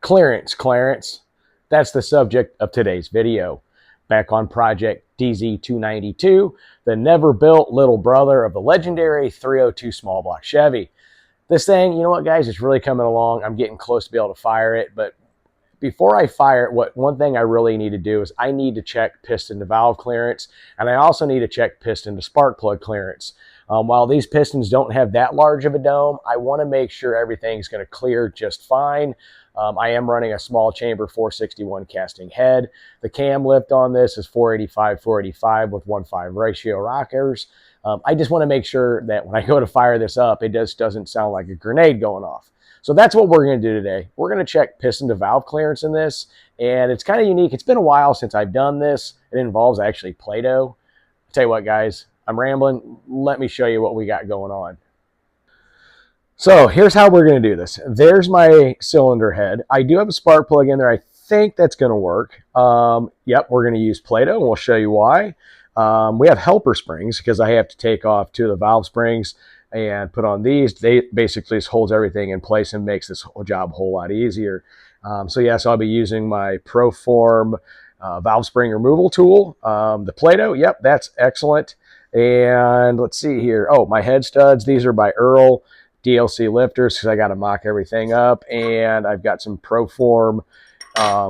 Clearance, Clarence. That's the subject of today's video. Back on project DZ292, the never-built little brother of the legendary 302 small block Chevy. This thing, you know what, guys, it's really coming along. I'm getting close to be able to fire it, but before I fire it, one thing I really need to do is I need to check piston to valve clearance, and I also need to check piston to spark plug clearance. While these pistons don't have that large of a dome, I want to make sure everything's going to clear just fine. I am running a small chamber 461 casting head. The cam lift on this is 485 with 1:5 ratio rockers. I just want to make sure that when I go to fire this up, it just doesn't sound like a grenade going off. So that's what we're going to do today. We're going to check piston to valve clearance in this, and it's kind of unique. It's been a while since I've done this. It involves actually Play-Doh. I'll tell you what, guys, I'm rambling. Let me show you what we got going on. So here's how we're going to do this. There's my cylinder head. I do have a spark plug in there. I think that's going to work. Yep, we're going to use Play-Doh, and we'll show you why. We have helper springs because I have to take off two of the valve springs and put on these. They basically just holds everything in place and makes this whole job a whole lot easier. So yes, I'll be using my Proform valve spring removal tool. The Play-Doh, yep, that's excellent. And let's see here. Oh, my head studs. These are by Earl DLC lifters because I got to mock everything up. And I've got some Proform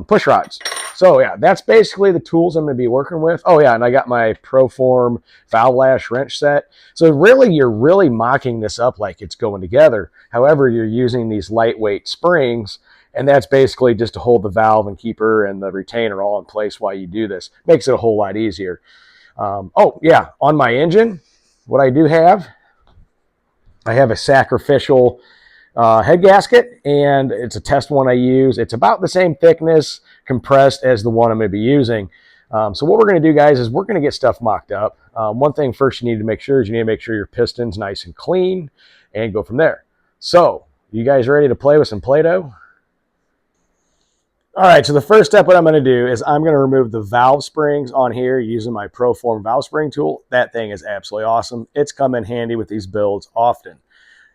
push rods. So yeah, that's basically the tools I'm going to be working with. Oh yeah, and I got my Proform valve lash wrench set. So really, you're really mocking this up like it's going together. However, you're using these lightweight springs, and that's basically just to hold the valve and keeper and the retainer all in place while you do this. Makes it a whole lot easier. Oh yeah, on my engine, what I do have, I have a sacrificial head gasket, and it's a test one I use. It's about the same thickness, compressed, as the one I'm going to be using. So what we're going to do, guys, is we're going to get stuff mocked up. One thing first you need to make sure is you need to make sure your piston's nice and clean, and go from there. So you guys ready to play with some Play-Doh? All right, so the first step what I'm going to do is I'm going to remove the valve springs on here using my Proform valve spring tool. That thing is absolutely awesome. It's come in handy with these builds often.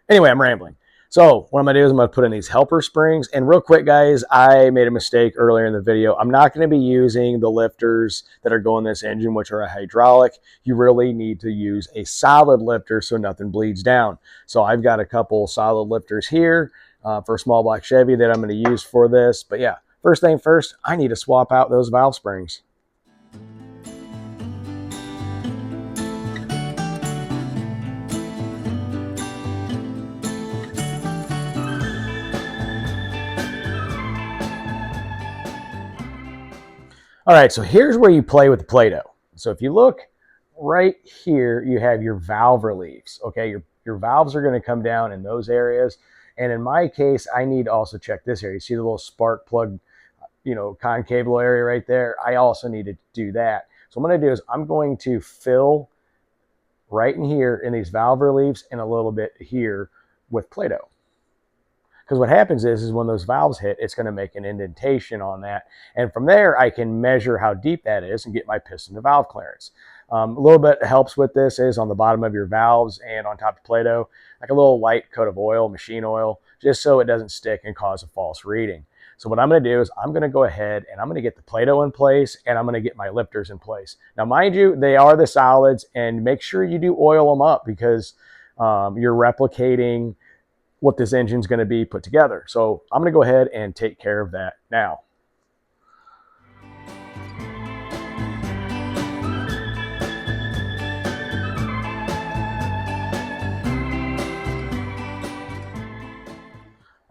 Anyway, I'm rambling. So what I'm going to do is I'm going to put in these helper springs. And real quick, guys, I made a mistake earlier in the video. I'm not going to be using the lifters that are going in this engine, which are a hydraulic. You really need to use a solid lifter so nothing bleeds down. So I've got a couple solid lifters here for a small block Chevy that I'm going to use for this. But yeah, first thing first, I need to swap out those valve springs. All right, so here's where you play with the Play-Doh. So if you look right here, you have your valve reliefs. Okay, your valves are going to come down in those areas. And in my case, I need to also check this area. You see the little spark plug, concave little area right there? I also need to do that. So what I'm going to do is I'm going to fill right in here in these valve reliefs and a little bit here with Play-Doh. Because what happens is when those valves hit, it's going to make an indentation on that. And from there, I can measure how deep that is and get my piston to valve clearance. A little bit helps with this is on the bottom of your valves and on top of Play-Doh, like a little light coat of oil, machine oil, just so it doesn't stick and cause a false reading. So what I'm going to do is I'm going to go ahead and I'm going to get the Play-Doh in place and I'm going to get my lifters in place. Now, mind you, they are the solids, and make sure you do oil them up because you're replicating what this engine's going to be put together. So I'm going to go ahead and take care of that now.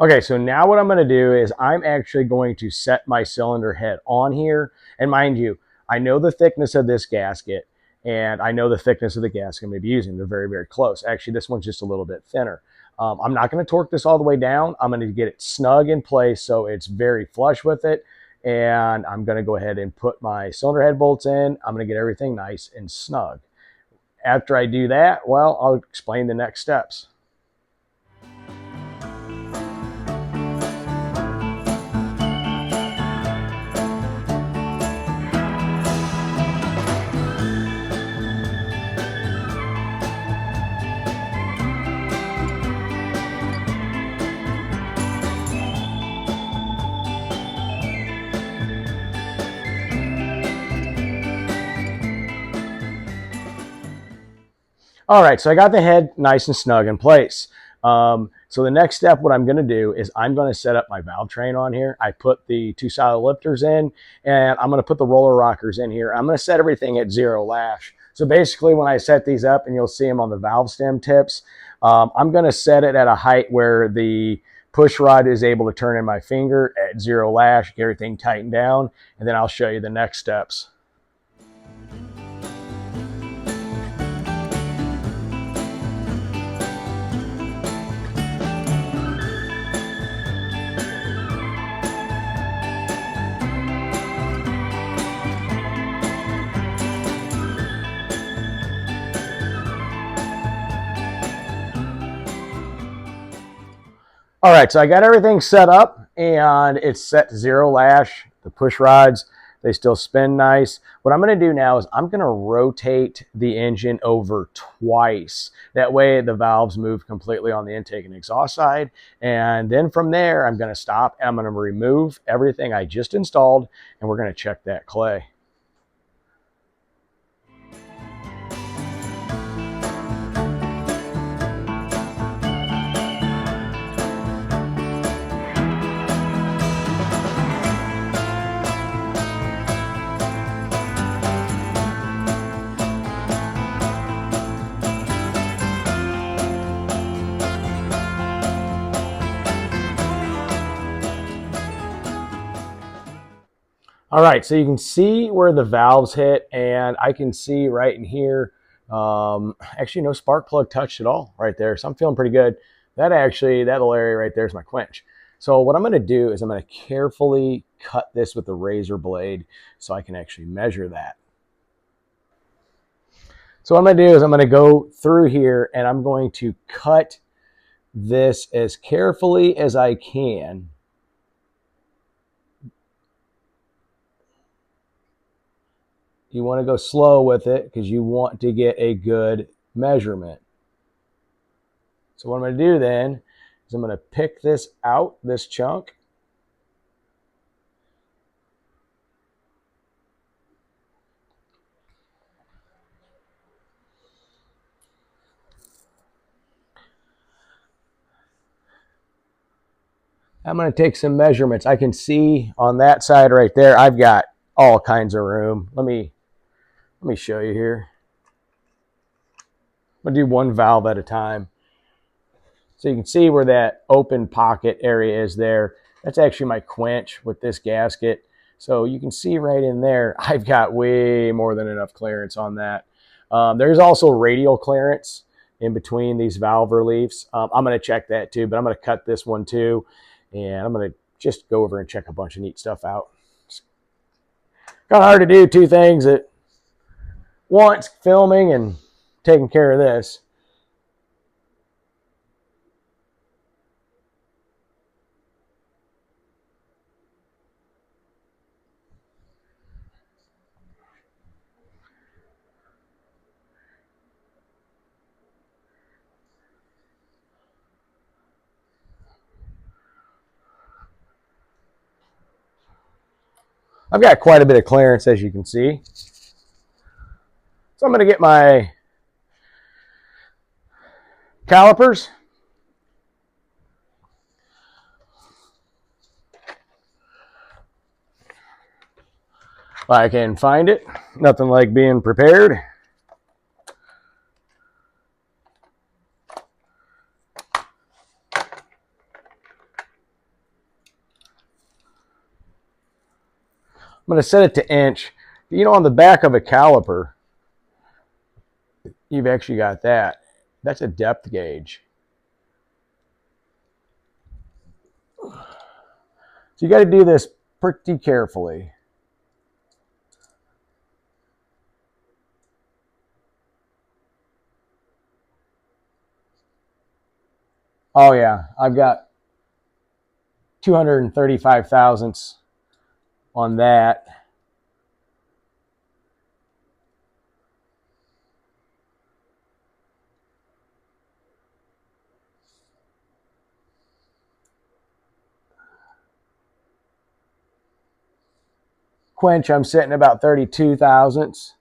Okay, so now what I'm going to do is I'm actually going to set my cylinder head on here. And mind you, I know the thickness of this gasket and I know the thickness of the gasket I'm going to be using. They're very, very close. Actually, this one's just a little bit thinner. I'm not going to torque this all the way down. I'm going to get it snug in place so it's very flush with it. And I'm going to go ahead and put my cylinder head bolts in. I'm going to get everything nice and snug. After I do that, well, I'll explain the next steps. All right, so I got the head nice and snug in place. So the next step, what I'm going to do is I'm going to set up my valve train on here. I put the two solid lifters in, and I'm going to put the roller rockers in here. I'm going to set everything at 0 lash. So basically when I set these up, and you'll see them on the valve stem tips, I'm going to set it at a height where the push rod is able to turn in my finger at 0 lash, get everything tightened down, and then I'll show you the next steps. All right, so I got everything set up and it's set to 0 lash. The push rods, they still spin nice. What I'm going to do now is I'm going to rotate the engine over twice. That way the valves move completely on the intake and exhaust side. And then from there, I'm going to stop and I'm going to remove everything I just installed and we're going to check that clay. All right, so you can see where the valves hit, and I can see right in here, actually no spark plug touched at all right there, so I'm feeling pretty good. That little area right there is my quench. So what I'm going to do is I'm going to carefully cut this with the razor blade so I can actually measure that. So what I'm going to do is I'm going to go through here, and I'm going to cut this as carefully as I can. You want to go slow with it because you want to get a good measurement. So what I'm going to do then is I'm going to pick this out, this chunk. I'm going to take some measurements. I can see on that side right there, I've got all kinds of room. Let me show you here. I'm going to do one valve at a time. So you can see where that open pocket area is there. That's actually my quench with this gasket. So you can see right in there, I've got way more than enough clearance on that. There's also radial clearance in between these valve reliefs. I'm going to check that too, but I'm going to cut this one too. And I'm going to just go over and check a bunch of neat stuff out. It's kind of hard to do two things at once, filming and taking care of this. I've got quite a bit of clearance, as you can see. So I'm going to get my calipers. If I can find it. Nothing like being prepared. I'm going to set it to inch. You know, on the back of a caliper, you've actually got that. That's a depth gauge. So you got to do this pretty carefully. Oh yeah, I've got 235 thousandths on that. Quench, I'm setting about 32 thousandths.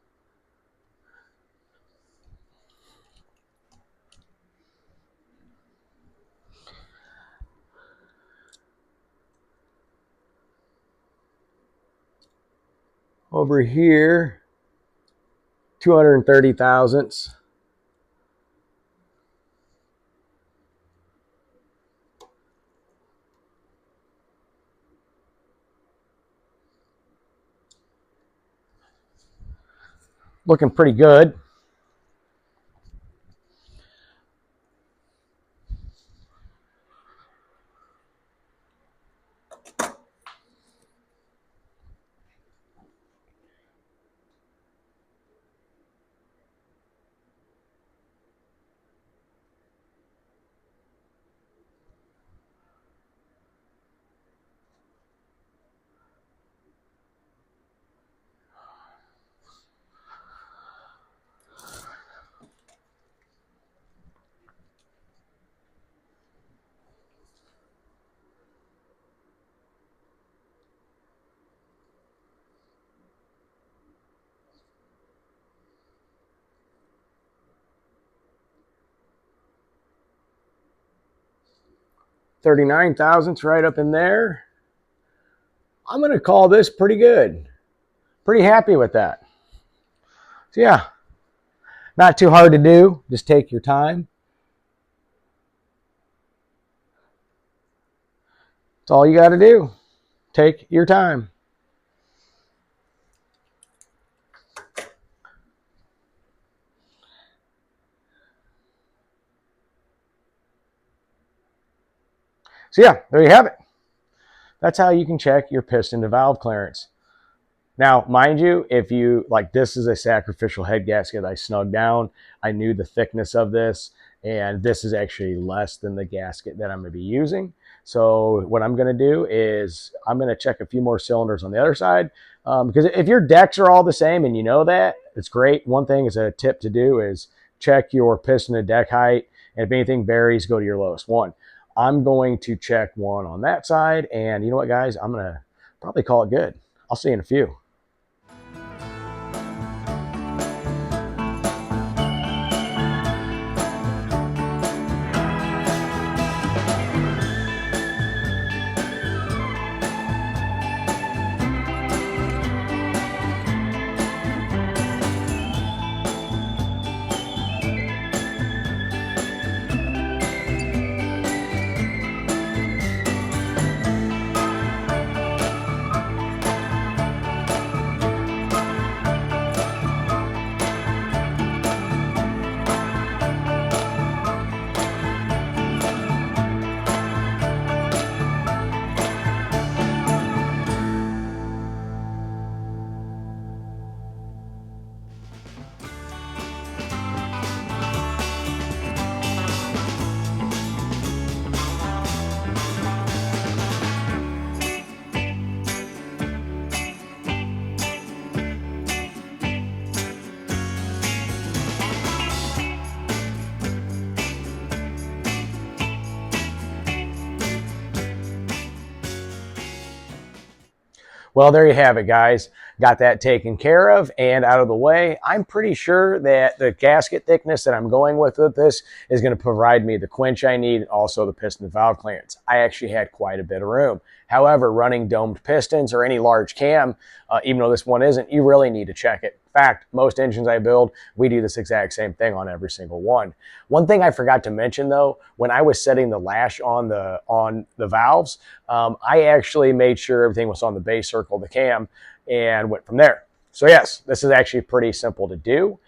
Over here, 230 thousandths. Looking pretty good. $39 thousandths right up in there. I'm going to call this pretty good. Pretty happy with that. So yeah, not too hard to do. Just take your time. That's all you got to do. Take your time. So yeah, there you have it. That's how you can check your piston to valve clearance. Now, mind you, if you, like, this is a sacrificial head gasket I snugged down. I knew the thickness of this, and this is actually less than the gasket that I'm going to be using. So what I'm going to do is I'm going to check a few more cylinders on the other side, because if your decks are all the same and you know that, it's great. One thing is a tip to do is check your piston to deck height, and if anything varies, go to your lowest one. I'm going to check one on that side, and you know what, guys? I'm going to probably call it good. I'll see you in a few. Well, there you have it, guys. Got that taken care of and out of the way. I'm pretty sure that the gasket thickness that I'm going with this is going to provide me the quench I need, and also the piston valve clearance. I actually had quite a bit of room. However, running domed pistons or any large cam, even though this one isn't, you really need to check it. In fact, most engines I build, we do this exact same thing on every single one. One thing I forgot to mention, though, when I was setting the lash on the valves, I actually made sure everything was on the base circle of the cam and went from there. So yes, this is actually pretty simple to do.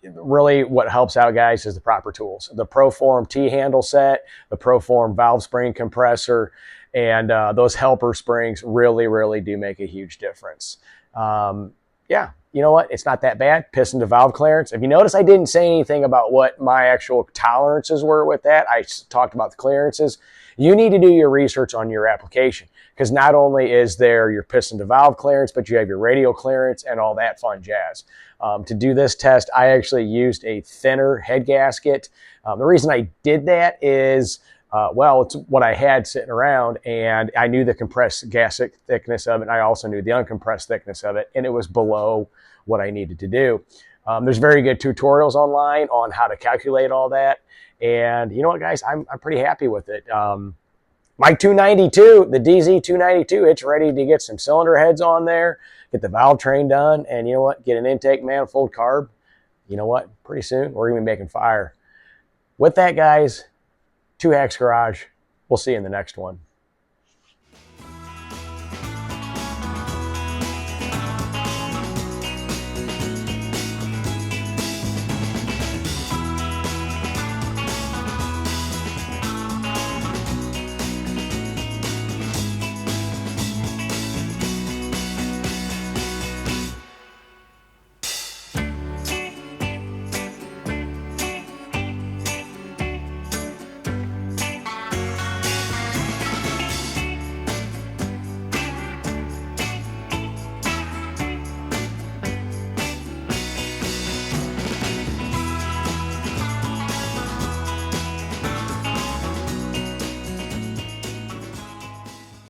Really what helps out, guys, is the proper tools. The Proform T-handle set, the Proform valve spring compressor, and those helper springs really do make a huge difference. Yeah, you know what? It's not that bad. Piston to valve clearance. If you notice, I didn't say anything about what my actual tolerances were with that. I talked about the clearances. You need to do your research on your application, because not only is there your piston to valve clearance, but you have your radial clearance and all that fun jazz. To do this test, I actually used a thinner head gasket. The reason I did that is, well, it's what I had sitting around, and I knew the compressed gasket thickness of it, and I also knew the uncompressed thickness of it, and it was below what I needed to do. There's very good tutorials online on how to calculate all that, and you know what, guys, I'm pretty happy with it. My 292, the DZ292, it's ready to get some cylinder heads on there, get the valve train done, and you know what? Get an intake manifold carb. You know what? Pretty soon, we're going to be making fire. With that, guys, 2 Hacks Garage. We'll see you in the next one.